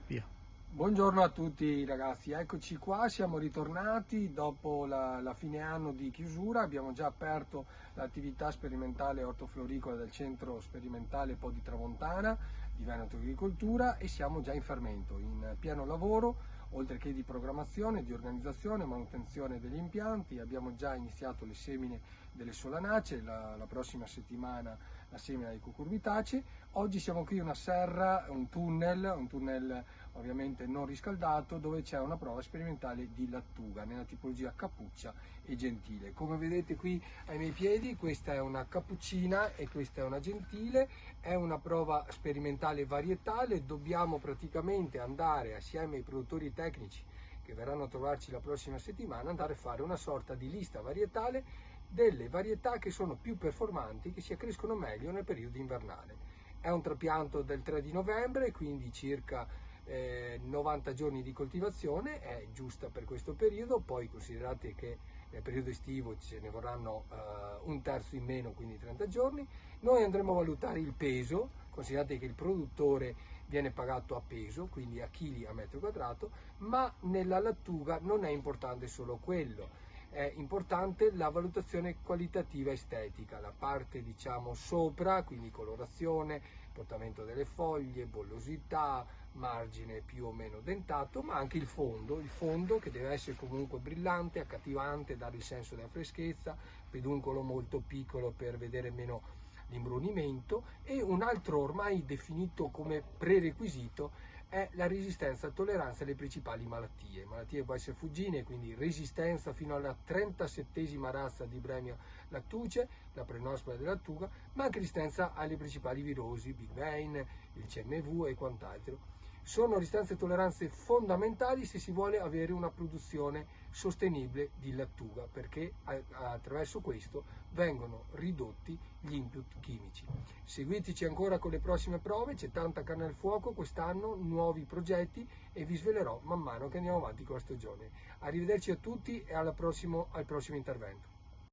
Via. Buongiorno a tutti ragazzi, eccoci qua, siamo ritornati dopo la fine anno di chiusura, abbiamo già aperto l'attività sperimentale ortofloricola del centro sperimentale Po di Tramontana di Veneto Agricoltura e siamo già in fermento, in pieno lavoro, oltre che di programmazione, di organizzazione, manutenzione degli impianti. Abbiamo già iniziato le semine delle solanacee, la prossima settimana la semina dei cucurbitacei. Oggi siamo qui in una serra, un tunnel ovviamente non riscaldato, dove c'è una prova sperimentale di lattuga nella tipologia cappuccia e gentile. Come vedete qui ai miei piedi, questa è una cappuccina e questa è una gentile, è una prova sperimentale varietale. Dobbiamo praticamente andare assieme ai produttori tecnici che verranno a trovarci la prossima settimana, andare a fare una sorta di lista varietale delle varietà che sono più performanti, che si accrescono meglio nel periodo invernale. È un trapianto del 3 di novembre, quindi circa 90 giorni di coltivazione, è giusta per questo periodo. Poi considerate che nel periodo estivo ce ne vorranno un terzo in meno, quindi 30 giorni. Noi andremo a valutare il peso, considerate che il produttore viene pagato a peso, quindi a chili a metro quadrato, ma nella lattuga non è importante solo quello. È importante la valutazione qualitativa estetica, la parte diciamo sopra, quindi colorazione, portamento delle foglie, bollosità, margine più o meno dentato, ma anche il fondo che deve essere comunque brillante, accattivante, dare il senso della freschezza, peduncolo molto piccolo per vedere meno l'imbrunimento. E un altro ormai definito come prerequisito è la resistenza e tolleranza alle principali malattie. Malattie può essere fuggine, quindi resistenza fino alla 37esima razza di Bremia lattuce, la Prenospora della lattuga, ma anche resistenza alle principali virosi, Big Bane, il CMV e quant'altro. Sono resistenze e tolleranze fondamentali se si vuole avere una produzione sostenibile di lattuga, perché attraverso questo vengono ridotti gli input chimici. Seguiteci ancora con le prossime prove, c'è tanta carne al fuoco quest'anno, nuovi progetti, e vi svelerò man mano che andiamo avanti con la stagione. Arrivederci a tutti e al prossimo intervento.